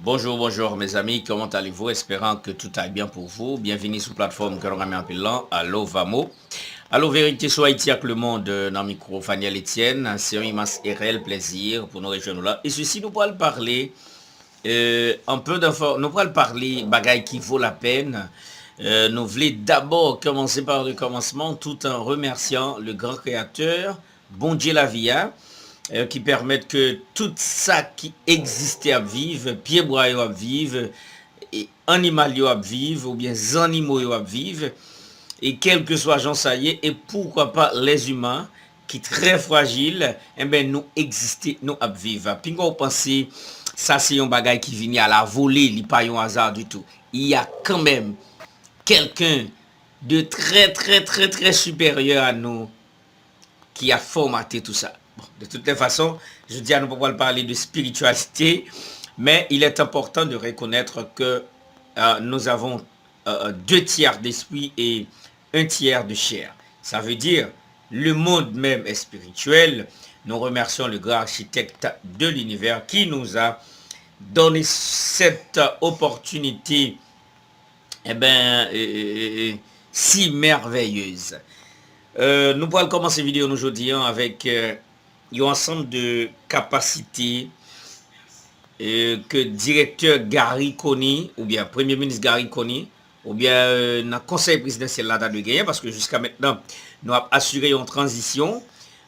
Bonjour, bonjour mes amis, comment allez-vous? Espérant que tout aille bien pour vous. Bienvenue sur la plateforme que l'on a mis en pilant. Allo Vamo. Allo Vérité sur Haïti avec le monde dans le micro Faniel Etienne. C'est un immense et réel plaisir pour nous rejoindre là. Et ceci, nous pourrons parler un peu d'infos. Nous pourrons parler bagaille qui vaut la peine. Nous voulons d'abord commencer par le commencement tout en remerciant le grand créateur, bon Dieu la vie, qui permettent que tout ça qui existait à vivre, pied bois à vivre, et animal à vivre, ou bien animaux à vivre, et quel que soit j'en ça y est, et pourquoi pas les humains, qui très fragiles, eh ben nous exister, nous à vivre. Puis quand vous pensez, ça c'est un bagage qui vient à la volée, il n'y a pas un hasard du tout. Il y a quand même quelqu'un de très supérieur à nous qui a formaté tout ça. Bon, de toutes les façons, je dis à nous pouvoir parler de spiritualité, mais il est important de reconnaître que nous avons 2 tiers d'esprit et 1 tiers de chair. Ça veut dire le monde même est spirituel. Nous remercions le grand architecte de l'univers qui nous a donné cette opportunité si merveilleuse. Nous pourrons commencer la vidéo aujourd'hui avec un ensemble de capacités que directeur Gary Coney, ou bien Premier ministre Gary Coney, ou bien dans le conseil présidentiel là de gagner, parce que jusqu'à maintenant, nous avons assuré une transition.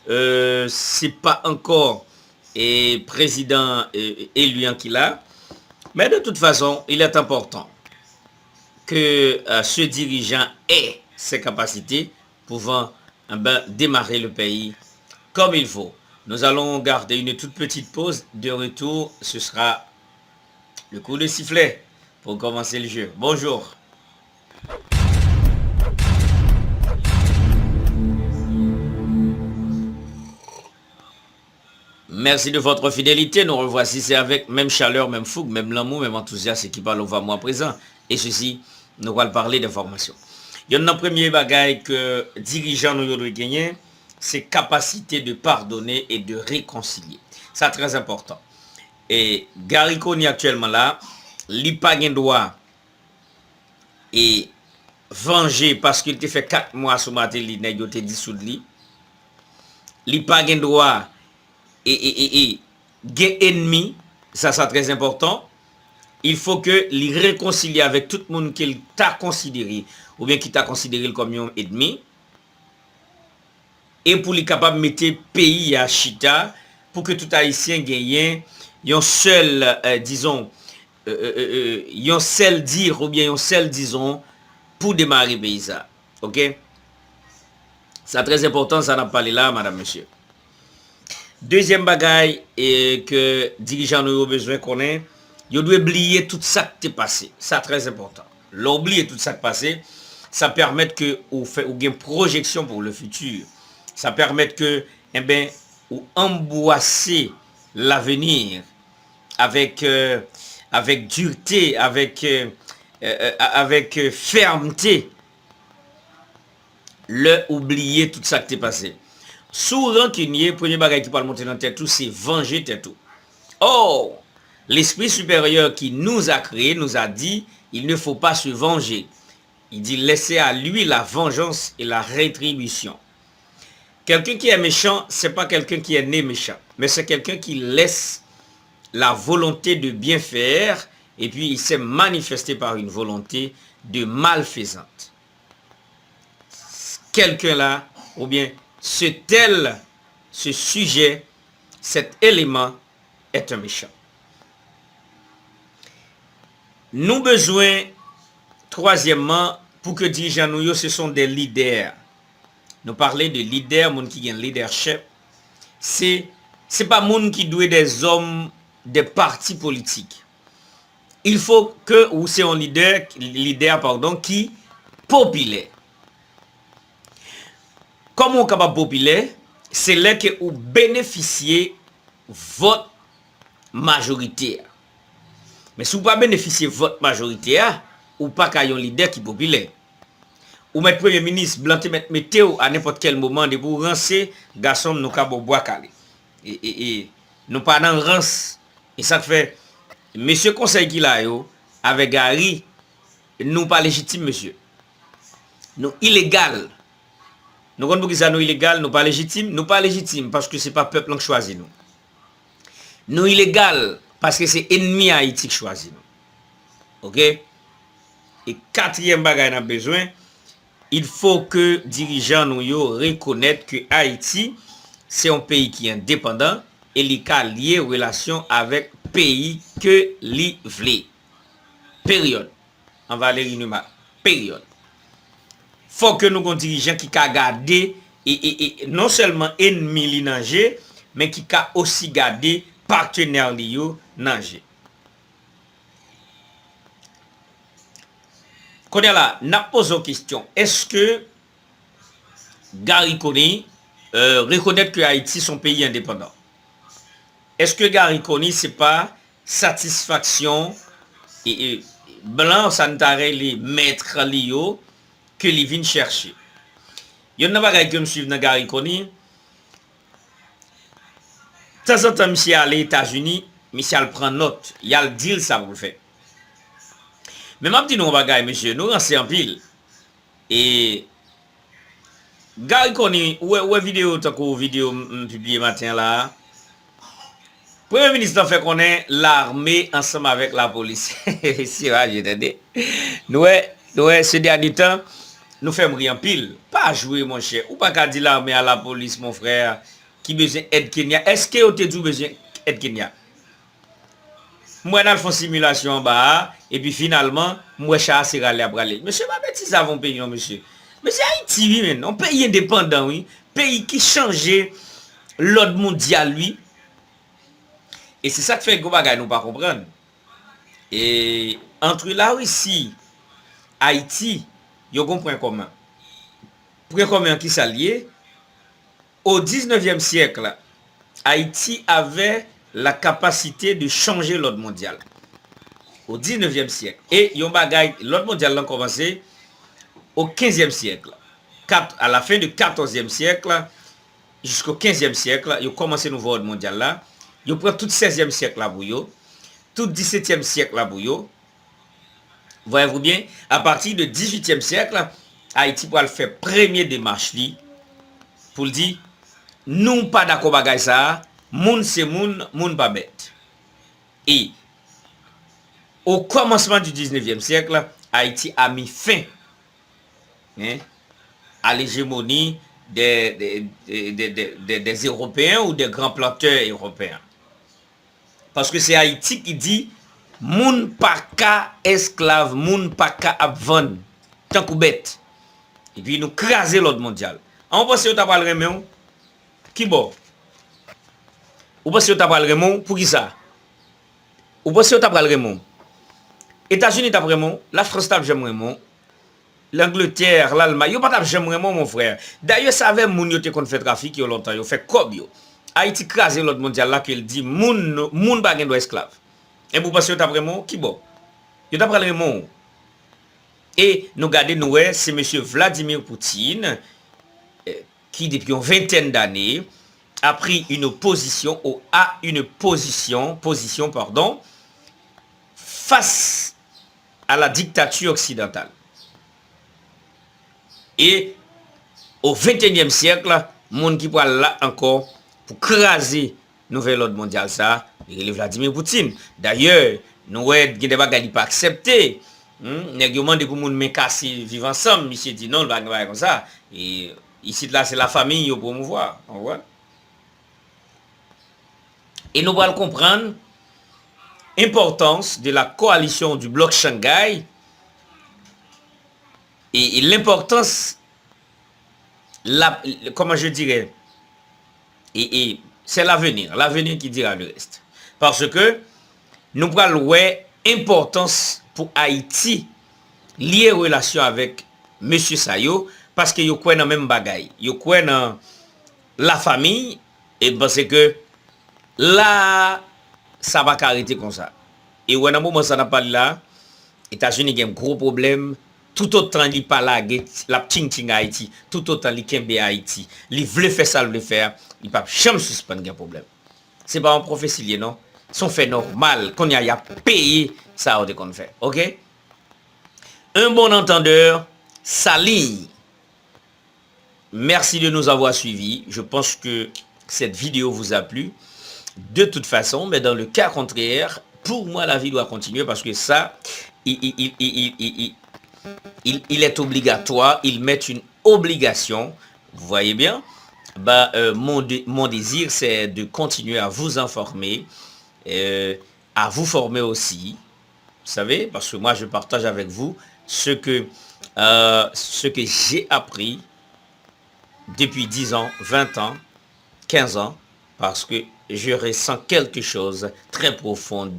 C'est pas encore président élu qui l'a, mais de toute façon, il est important que ce dirigeant ait ses capacités pouvant démarrer le pays comme il faut. Nous allons garder une toute petite pause. De retour, ce sera le coup de sifflet pour commencer le jeu. Bonjour. Merci de votre fidélité. Nous revoici, c'est avec même chaleur, même fougue, même l'amour, même enthousiasme qui parle au va moi présent. Et ceci, nous allons parler d'information. Il y a un premier bagage que dirigeant nous doit gagner, c'est capacité de pardonner et de réconcilier. C'est très important. Et Gary Coney actuellement là, il pas de droit et venger parce qu'il te fait 4 mois sur matin, il n'a pas dissous lui. Il pas de droit et ennemi, ça c'est très important. Il faut que il réconcilie avec tout le monde qu'il t'a considéré ou bien qui t'a considéré comme un ennemi. Et pour les capable de mettre pays à chita pour que tout haïtien gagne un seul disons un seul dire ou bien un seul disons pour démarrer pays ça. OK? C'est très important, ça n'a pas parlé là madame monsieur. Deuxième bagaille et que dirigeant nous a besoin connaît, il doit oublier tout ça qui est passé. C'est très important. L'oublier tout ça qui est passé, ça permet que vous fait une projection pour le futur. Ça permet que vous emboîsser l'avenir avec avec dureté, avec fermeté. Le oublier tout ça qui est passé. Sous rancunier, premier bagage qui parle monter dans tête tout, c'est venger tête tout. Oh, l'esprit supérieur qui nous a créé nous a dit, il ne faut pas se venger. Il dit, laissez à lui la vengeance et la rétribution. Quelqu'un qui est méchant, c'est pas quelqu'un qui est né méchant, mais c'est quelqu'un qui laisse la volonté de bien faire et puis il s'est manifesté par une volonté de malfaisante. Quelqu'un là, ou bien ce sujet, cet élément est un méchant. Nous besoin, troisièmement, pour que dirigeants nous, ce sont des leaders. Nous parlons de leaders, monde qui a un leadership. C'est pas monde qui doit des hommes des partis politiques. Il faut que ou c'est un leader qui populaire. Comment on est capable populaire, c'est là que vous bénéficiez votre majoritaire. Mais si vous ne pas bénéficier votre majoritaire, ou pas qu'il y ait un leader qui est populaire. Ou mettre premier ministre blanc mettre météo à n'importe quel moment de pour rancer garçon nous ka bois calé. Et nous pas dans rance et ça fait monsieur conseil qu'il a yo, avec Gary, nous pas légitime, monsieur. Nous illégal. Nous comprenons que ça nous illégal, nous pas légitime, parce que c'est pas peuple qui choisit nous. Nous illégal parce que c'est ennemi Haïti qui choisit nous. OK? Et quatrième bagage n'a besoin, il faut que dirigeants nous reconnaissent que Haïti c'est un pays qui est indépendant et il a lié relation avec pays que li vle. Période. En Valérie Numa. Période. Faut que nous ayons dirigeants qui a gardé et non seulement ennemi li nangé, mais qui a aussi gardé partenaire li yo nangé. Qu'on est là, n'a posé une question. Est-ce que Gary Coney reconnaît que Haïti son pays indépendant? Est-ce que Gary Coney c'est pas satisfaction et blanc sanitare les maîtres li yo que li vinn chercher? Yon nan bagay que me suivre dans Gary Coney. De temps en temps, monsieur à les États-Unis, monsieur prend note, il a le deal ça pour le faire. Mais m'a dit nous bagay monsieur, nous rancé en pile. Et Gary Coney, ouais vidéo tant que vidéo publié matin là. Premier ministre fait connaître l'armée ensemble avec la police. C'est vrai, j'entendais. Nous ce dernier temps nous faisons rien pile, pas jouer mon cher, ou pas qu'à dire l'armée à la police mon frère qui besoin aide Kenya. Est-ce que vous avez besoin aide Kenya? Moi dans font simulation en bas et puis finalement moi chasse râler à braler. Monsieur pas bêtise avant pays monsieur. Mais c'est Haïti oui un pays indépendant oui, pays qui changeait l'ordre mondial lui. Et c'est ça que fait que bagay nous pas comprendre. Et entre la Russie, Haïti, yo gon point commun. Point commun qui s'allié au 19e siècle, Haïti avait la capacité de changer l'ordre mondial. Au 19e siècle. Et yon bagay l'ordre mondial a commencé au 15e siècle. À la fin du 14e siècle jusqu'au 15e siècle, yo commencé nouveau ordre mondial là. Yo prend tout 16e siècle là pour yo, tout 17e siècle là pour yo. Voyez-vous bien, à partir du 18e siècle, Haïti pour le faire premier démarche li pour dire nous pas d'accord bagay ça, moun c'est moun pas bête. Et au commencement du 19e siècle, Haïti a mis fin à l'hégémonie des Européens ou des grands planteurs européens. Parce que c'est Haïti qui dit moun pa ka esclave, moun pa ka abvan, tant que bête. Et puis nous craser l'ordre mondial. On pense que tu as parlé de qui bon? Ou pense que tu as parlé de pour qui ça? Ou pense que tu as parlé de États-Unis t'a vraiment, la France t'a vraiment, l'Angleterre, l'Allemagne, yo pas t'a vraiment mon frère. D'ailleurs ça avait moun yo te kon fait trafic yo longtemps, yo fait cob yo. Haïti crasé l'autre mondial là qu'il dit moun pa gen do esclave. Et vous pensez que t'as vraiment qui bon? Yo t'a parlé vraiment. Et nous regardons nous c'est monsieur Vladimir Poutine qui depuis une vingtaine d'années a pris une position face à la dictature occidentale. Et au 21e siècle, monde qui parle là encore pour craser nouvel ordre mondial ça, il est Vladimir Poutine. D'ailleurs, nous avons des bagages pas accepté. Nèg demande pour moun men casser vivre ensemble, monsieur dit non, va comme ça. Et ici là c'est la famille yo promouvoir, on voit. Et nous allons comprendre l'importance de la coalition du bloc Shanghai et l'importance, comment je dirais, et c'est l'avenir qui dira le reste. Parce que nous prenons l'importance pour Haïti lier relation avec M. Sayo, parce que yo croit dans même bagaille, yo croit dans la famille, et parce que là, ça va arrêter comme ça. Et ouais, dans le moment ça n'a pas là, États-Unis ont un gros problème. Tout autant li pas la ting Haïti, tout autant li kembe Haïti, li veut faire ça, le faire, il pas jamais suspendre un problème. C'est pas un prophétie non. Son fait normal, qu'on y a payé, ça a qu'on fait. OK? Un bon entendeur, s'aligne. Merci de nous avoir suivis. Je pense que cette vidéo vous a plu. De toute façon, mais dans le cas contraire, pour moi, la vie doit continuer parce que ça, il est obligatoire. Ils mettent une obligation. Vous voyez bien? Bah, mon désir, c'est de continuer à vous informer, à vous former aussi. Vous savez, parce que moi, je partage avec vous ce que j'ai appris depuis 10 ans, 20 ans, 15 ans, parce que je ressens quelque chose très profond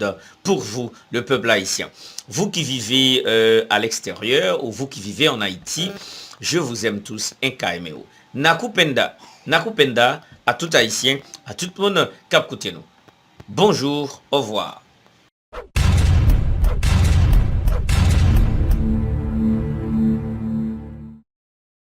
pour vous, le peuple haïtien. Vous qui vivez à l'extérieur ou vous qui vivez en Haïti, je vous aime tous, un KMO. Nakupenda à tout haïtien, à tout le monde qui a écouté nous. Bonjour, au revoir.